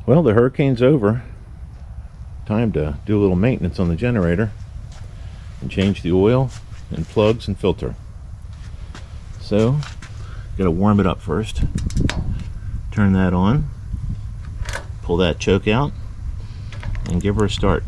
Well, the hurricane's over. Time to do a little maintenance on the generator and change the oil and plugs and filter. So, gotta warm it up first. Turn that on, pull that choke out, and give her a start.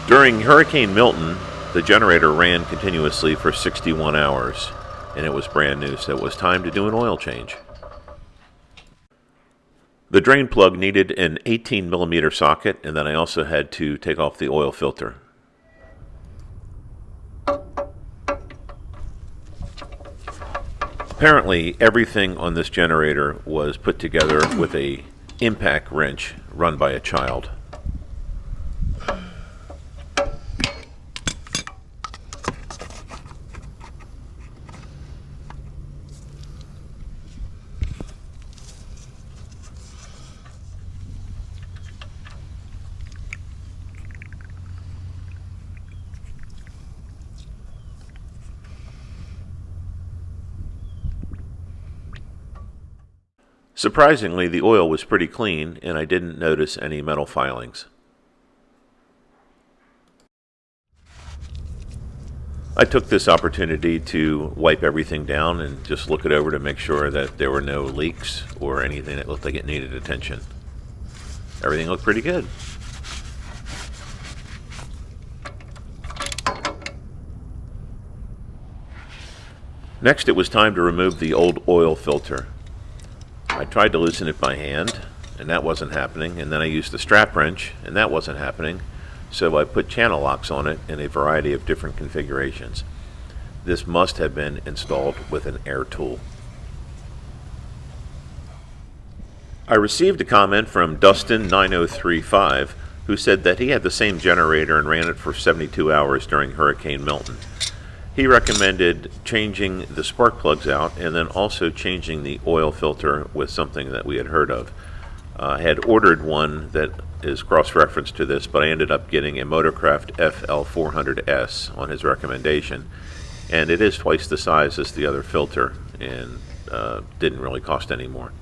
During Hurricane Milton, the generator ran continuously for 61 hours, and it was brand new, so it was time to do an oil change. The drain plug needed an 18mm socket, and then I also had to take off the oil filter. Apparently, everything on this generator was put together with an impact wrench run by a child. Surprisingly, the oil was pretty clean, and I didn't notice any metal filings. I took this opportunity to wipe everything down and just look it over to make sure that there were no leaks or anything that looked like it needed attention. Everything looked pretty good. Next, it was time to remove the old oil filter. I tried to loosen it by hand, and that wasn't happening, and then I used the strap wrench, and that wasn't happening, so I put channel locks on it in a variety of different configurations. This must have been installed with an air tool. I received a comment from Dustin9035, who said that he had the same generator and ran it for 72 hours during Hurricane Milton. He recommended changing the spark plugs out and then also changing the oil filter with something that we had heard of. I had ordered one that is cross-referenced to this, but I ended up getting a Motorcraft FL400S on his recommendation, and it is twice the size as the other filter and didn't really cost any more.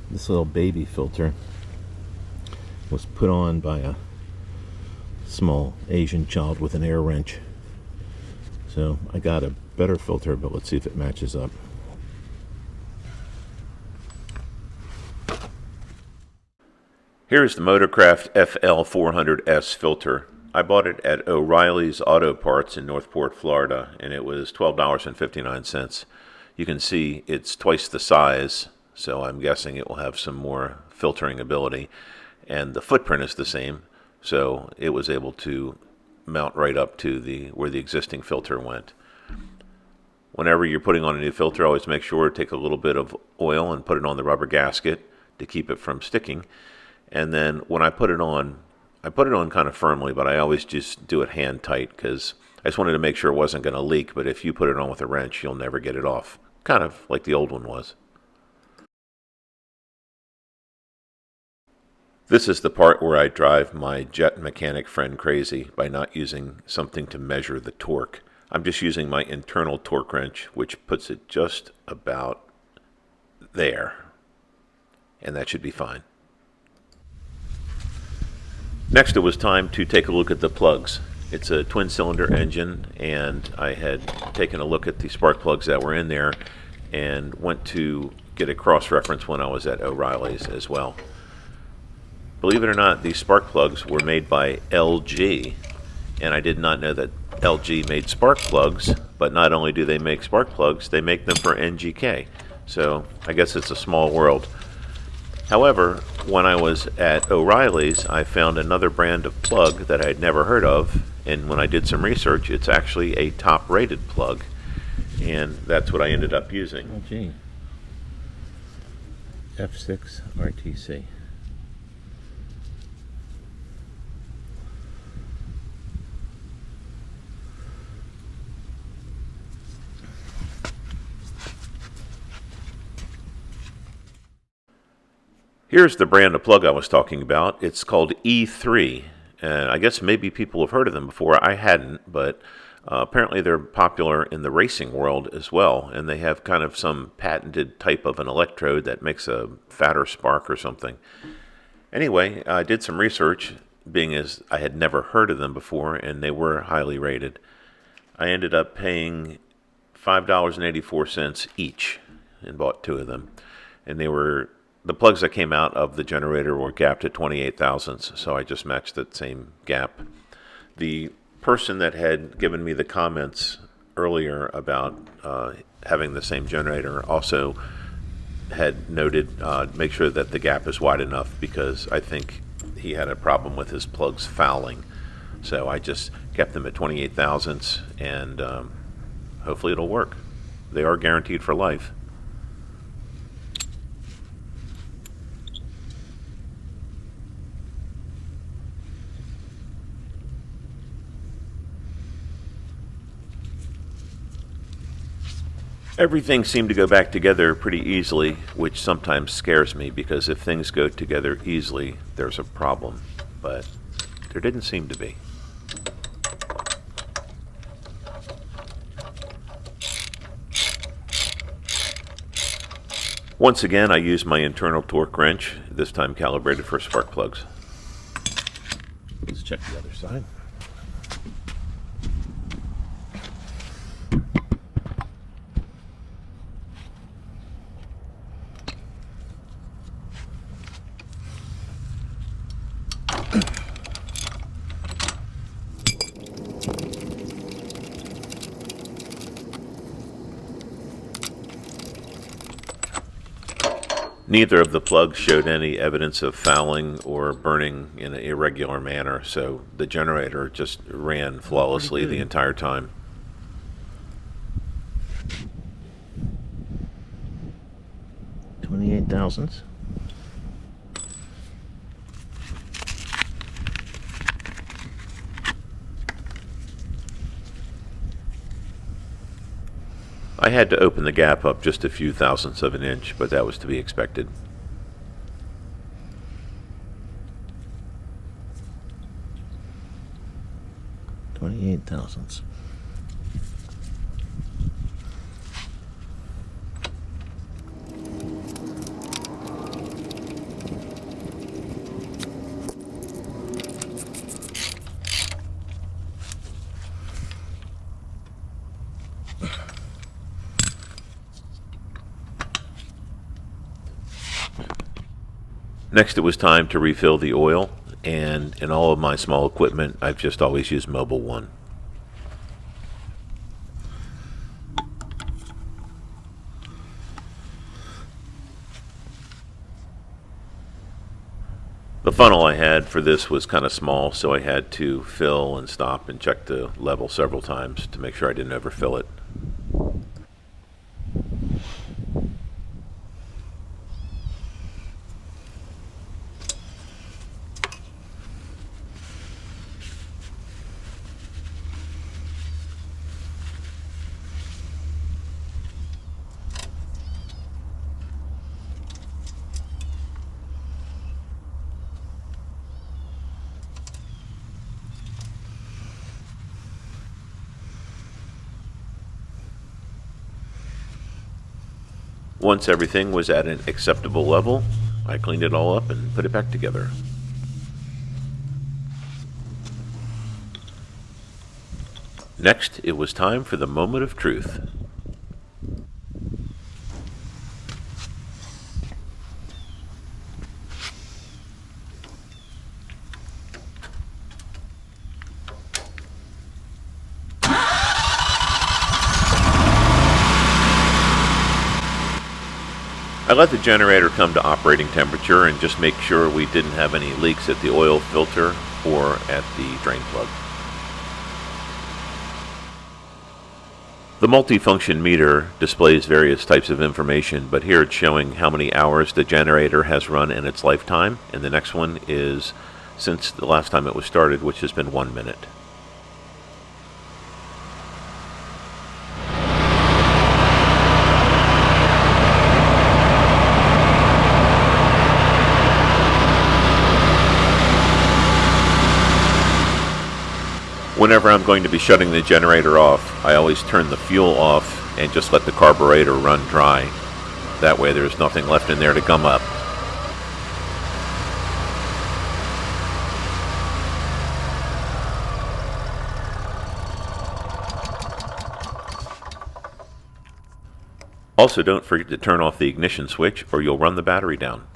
This little baby filter was put on by a small Asian child with an air wrench. So I got a better filter, but let's see if it matches up. Here's the Motorcraft FL400S filter. I bought it at O'Reilly's Auto Parts in Northport, Florida, and it was $12.59. You can see it's twice the size, so I'm guessing it will have some more filtering ability, and the footprint is the same, so it was able to mount right up to where the existing filter went. Whenever you're putting on a new filter, always make sure to take a little bit of oil and put it on the rubber gasket to keep it from sticking. And then when I put it on kind of firmly, but I always just do it hand tight because I just wanted to make sure it wasn't going to leak, but if you put it on with a wrench, you'll never get it off. Kind of like the old one was. This is the part where I drive my jet mechanic friend crazy by not using something to measure the torque. I'm just using my internal torque wrench, which puts it just about there. And that should be fine. Next, it was time to take a look at the plugs. It's a twin-cylinder engine, and I had taken a look at the spark plugs that were in there and went to get a cross-reference when I was at O'Reilly's as well. Believe it or not, these spark plugs were made by LG, and I did not know that LG made spark plugs, but not only do they make spark plugs, they make them for NGK. So I guess it's a small world. However, when I was at O'Reilly's, I found another brand of plug that I had never heard of, and when I did some research, it's actually a top-rated plug, and that's what I ended up using. LG F6 RTC. Here's the brand of plug I was talking about. It's called E3, and I guess maybe people have heard of them before. I hadn't, but apparently they're popular in the racing world as well, and they have kind of some patented type of an electrode that makes a fatter spark or something. Anyway, I did some research, being as I had never heard of them before, and they were highly rated. I ended up paying $5.84 each and bought two of them. And the plugs that came out of the generator were gapped at 28 thousandths, so I just matched that same gap. The person that had given me the comments earlier about having the same generator also had noted make sure that the gap is wide enough, because I think he had a problem with his plugs fouling. So I just kept them at 28 thousandths, and hopefully it'll work. They are guaranteed for life. Everything seemed to go back together pretty easily, which sometimes scares me, because if things go together easily, there's a problem. But there didn't seem to be. Once again, I used my internal torque wrench, this time calibrated for spark plugs. Let's check the other side. Neither of the plugs showed any evidence of fouling or burning in an irregular manner, so the generator just ran flawlessly the entire time. $28 thousandths. I had to open the gap up just a few thousandths of an inch, but that was to be expected. $28 thousandths. Next, it was time to refill the oil, and in all of my small equipment, I've just always used Mobil 1. The funnel I had for this was kind of small, so I had to fill and stop and check the level several times to make sure I didn't overfill it. Once everything was at an acceptable level, I cleaned it all up and put it back together. Next, it was time for the moment of truth. I let the generator come to operating temperature and just make sure we didn't have any leaks at the oil filter or at the drain plug. The multifunction meter displays various types of information, but here it's showing how many hours the generator has run in its lifetime, and the next one is since the last time it was started, which has been 1 minute. Whenever I'm going to be shutting the generator off, I always turn the fuel off and just let the carburetor run dry. That way there's nothing left in there to gum up. Also, don't forget to turn off the ignition switch or you'll run the battery down.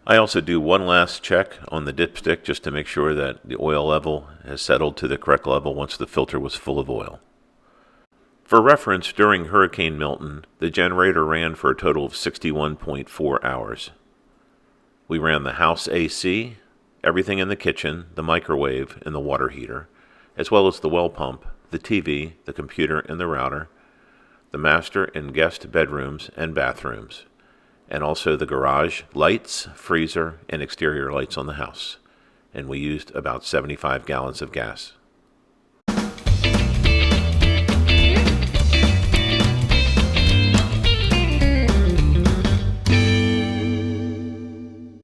I also do one last check on the dipstick just to make sure that the oil level has settled to the correct level once the filter was full of oil. For reference, during Hurricane Milton, the generator ran for a total of 61.4 hours. We ran the house AC, everything in the kitchen, the microwave, and the water heater, as well as the well pump, the TV, the computer, and the router, the master and guest bedrooms and bathrooms, and also the garage, lights, freezer, and exterior lights on the house. And we used about 75 gallons of gas.